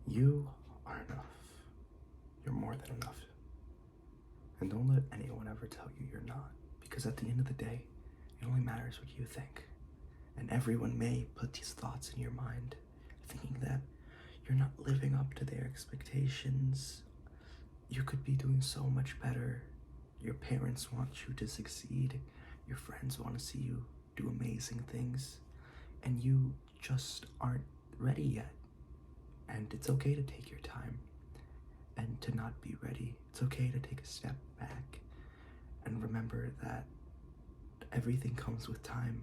You are enough. You're more than enough. And don't let anyone ever tell you you're not, because at the end of the day, it only matters what you think. And everyone may put these thoughts in your mind, thinking that you're not living up to their expectations. You could be doing so much better. Your parents want you to succeed. Your friends want to see you do amazing things. And you just aren't ready yet. And it's okay to take your time and to not be ready. It's okay to take a step back and remember that everything comes with time.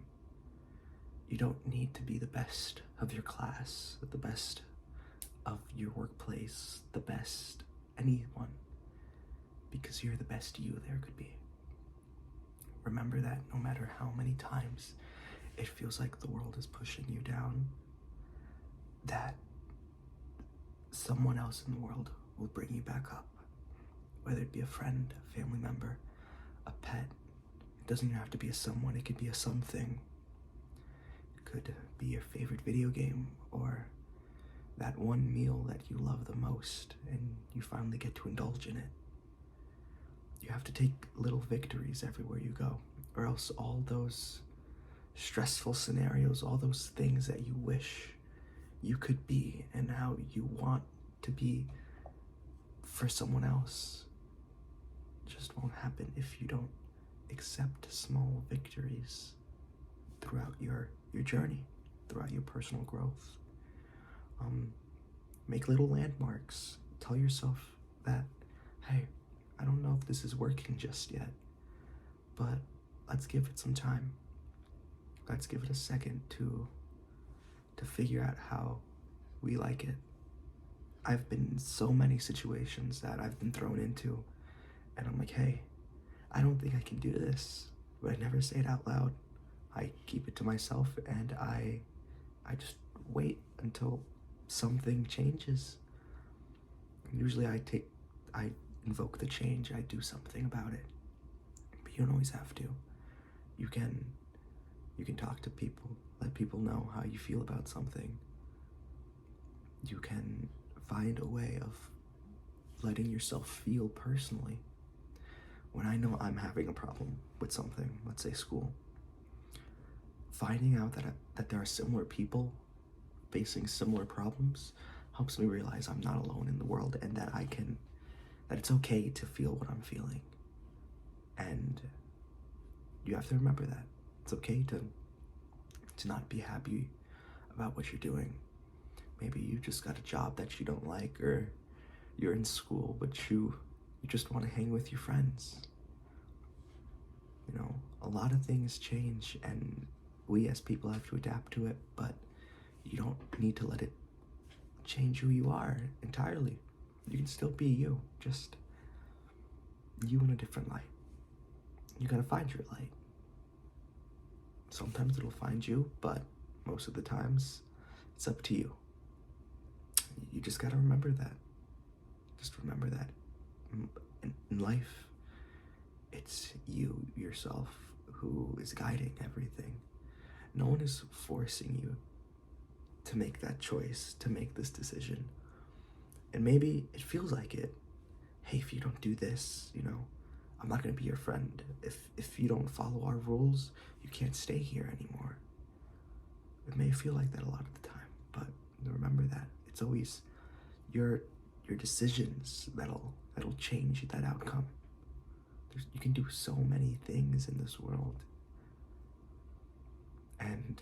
You don't need to be the best of your class, the best of your workplace, the best anyone, because you're the best you there could be. Remember that no matter how many times it feels like the world is pushing you down, that someone else in the world will bring you back up. Whether it be a friend, a family member, a pet. It doesn't even have to be a someone, it could be a something. It could be your favorite video game, or that one meal that you love the most and you finally get to indulge in it. You have to take little victories everywhere you go, or else all those stressful scenarios, all those things that you wish you could be and how you want to be for someone else just won't happen if you don't accept small victories throughout your journey, throughout your personal growth. Make little landmarks. Tell yourself that, hey, I don't know if this is working just yet, but let's give it some time. Let's give it a second to figure out how we like it. I've been in so many situations that I've been thrown into, and I'm like, hey, I don't think I can do this, but I never say it out loud. I keep it to myself, and I just wait until something changes. Usually I invoke the change, I do something about it. But you don't always have to. You can talk to people, let people know how you feel about something. You can find a way of letting yourself feel personally. When I know I'm having a problem with something, let's say school, finding out that there are similar people facing similar problems helps me realize I'm not alone in the world, and that it's okay to feel what I'm feeling. And you have to remember that. It's okay to not be happy about what you're doing. Maybe you just got a job that you don't like, or you're in school, but you just want to hang with your friends. You know, a lot of things change, and we as people have to adapt to it, but you don't need to let it change who you are entirely. You can still be you, just you in a different light. You gotta find your light. Sometimes it'll find you, but most of the times it's up to you. You just gotta remember that. Just remember that in life, it's you, yourself, who is guiding everything. No one is forcing you to make that choice, to make this decision. And maybe it feels like it. Hey, if you don't do this, I'm not gonna be your friend. If you don't follow our rules, you can't stay here anymore. It may feel like that a lot of the time, but remember that it's always your decisions that'll change that outcome. You can do so many things in this world, and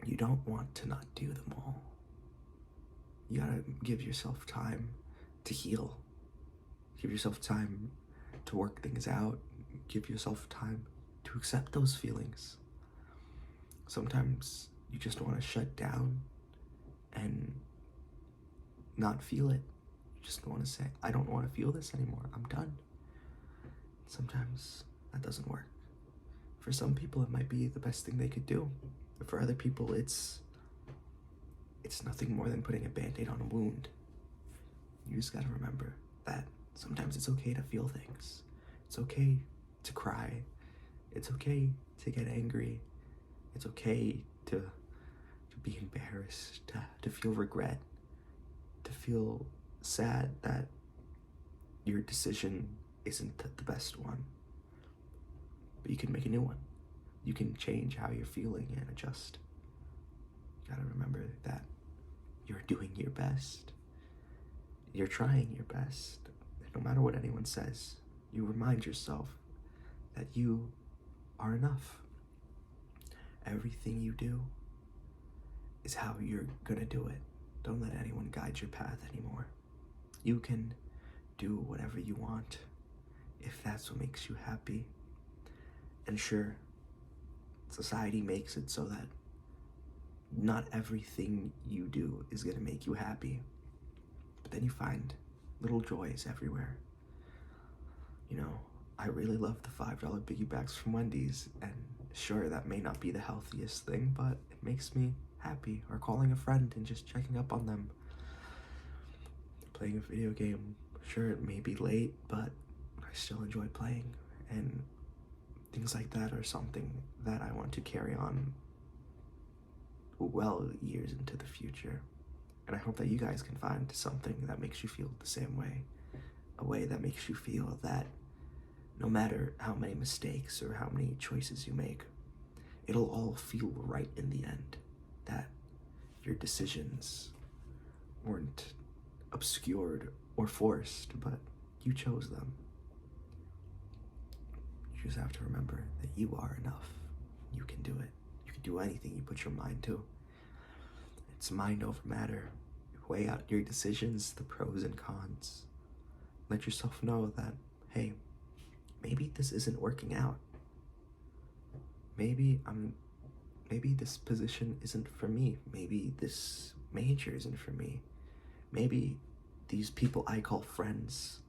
you don't want to not do them all. You gotta give yourself time to heal. Give yourself time to work things out. Give yourself time to accept those feelings. Sometimes you just want to shut down and not feel it. You just want to say, I don't want to feel this anymore. I'm done. Sometimes that doesn't work. For some people, it might be the best thing they could do. But for other people, it's nothing more than putting a Band-Aid on a wound. You just gotta remember that sometimes it's okay to feel things. It's okay to cry. It's okay to get angry. It's okay to be embarrassed, to feel regret. feel sad that your decision isn't the best one, but you can make a new one. You can change how you're feeling and adjust. You gotta remember that you're doing your best. You're trying your best. No matter what anyone says, you remind yourself that you are enough. Everything you do is how you're gonna do it. Don't let anyone guide your path anymore. You can do whatever you want if that's what makes you happy. And sure, society makes it so that not everything you do is gonna make you happy. But then you find little joys everywhere. You know, I really love the $5 biggie bags from Wendy's, and sure, that may not be the healthiest thing, but it makes me happy. Or calling a friend and just checking up on them. Playing a video game, sure, it may be late, but I still enjoy playing. And things like that are something that I want to carry on well years into the future. And I hope that you guys can find something that makes you feel the same way. A way that makes you feel that no matter how many mistakes or how many choices you make, it'll all feel right in the end. That your decisions weren't obscured or forced, but you chose them. You just have to remember that you are enough. You can do it. You can do anything you put your mind to. It's mind over matter. Weigh out your decisions, the pros and cons. Let yourself know that, hey, maybe this isn't working out. Maybe this position isn't for me. Maybe this major isn't for me. Maybe these people I call friends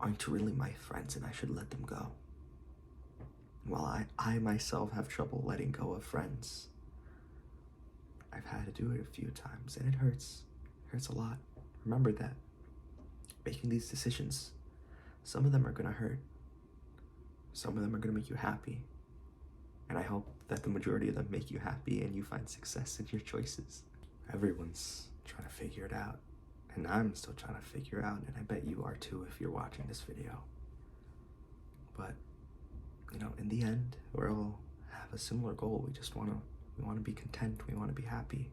aren't really my friends and I should let them go. While I myself have trouble letting go of friends, I've had to do it a few times and it hurts. It hurts a lot. Remember that. Making these decisions, some of them are gonna hurt. Some of them are gonna make you happy. And I hope that the majority of them make you happy and you find success in your choices. Everyone's trying to figure it out. And I'm still trying to figure out, and I bet you are too if you're watching this video. But, you know, in the end, we all have a similar goal. We just wanna be content, we wanna be happy.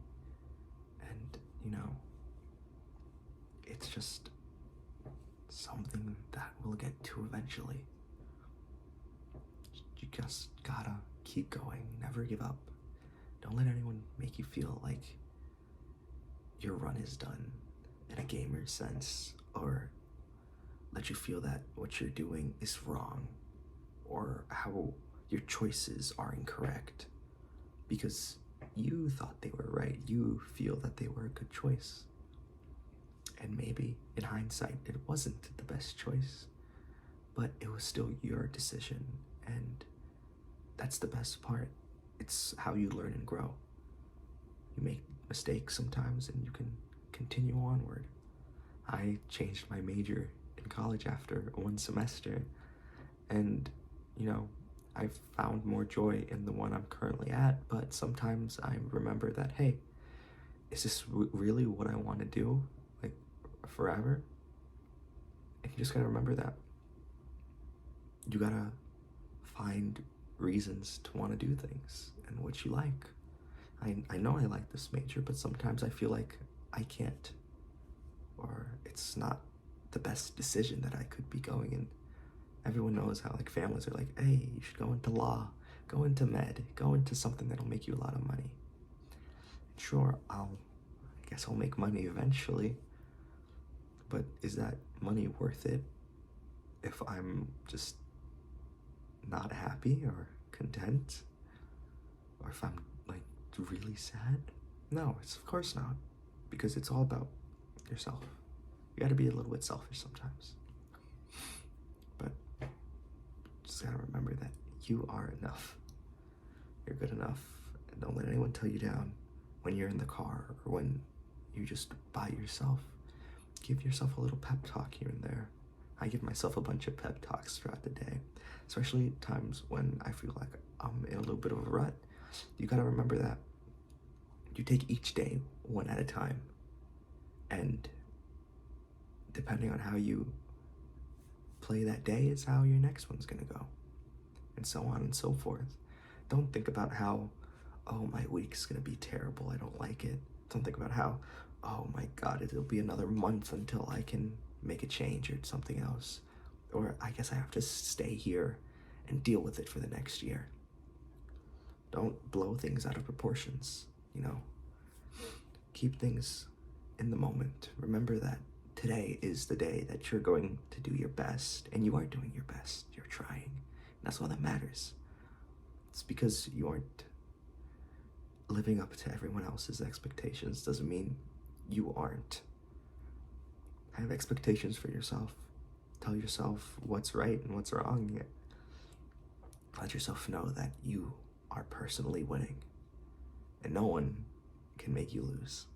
And, you know, it's just something that we'll get to eventually. You just gotta keep going, never give up. Don't let anyone make you feel like your run is done in a gamer sense, or let you feel that what you're doing is wrong, or how your choices are incorrect because you thought they were right. You feel that they were a good choice. And maybe in hindsight, it wasn't the best choice, but it was still your decision. And that's the best part. It's how you learn and grow. You make mistakes sometimes and you can continue onward. I changed my major in college after one semester, and you know, I've found more joy in the one I'm currently at, but sometimes I remember that, hey, is this really what I want to do, like, forever? And you just gotta remember that. You gotta find reasons to want to do things and what you like. I know I like this major, but sometimes I feel like I can't, or it's not the best decision that I could be going in. Everyone knows how like families are like, hey, you should go into law, go into med, go into something that'll make you a lot of money. Sure, I guess I'll make money eventually, but is that money worth it if I'm just not happy or content, or if I'm like really sad? No, it's of course not, because it's all about yourself. You gotta be a little bit selfish sometimes, but just gotta remember that you are enough. You're good enough, and don't let anyone tell you down when you're in the car or when you're just by yourself. Give yourself a little pep talk here and there. I give myself a bunch of pep talks throughout the day, especially times when I feel like I'm in a little bit of a rut. You gotta remember that you take each day one at a time, And depending on how you play that day is how your next one's gonna go. And so on and so forth. Don't think about how, oh, my week's gonna be terrible, I don't like it. Don't think about how, oh my God, it'll be another month until I can make a change or something else. Or I guess I have to stay here and deal with it for the next year. Don't blow things out of proportions, you know? Keep things in the moment. Remember that today is the day that you're going to do your best, and you are doing your best. You're trying. That's all that matters. It's because you aren't living up to everyone else's expectations doesn't mean you aren't. Have expectations for yourself. Tell yourself what's right and what's wrong. Let yourself know that you are personally winning, and no one can make you lose.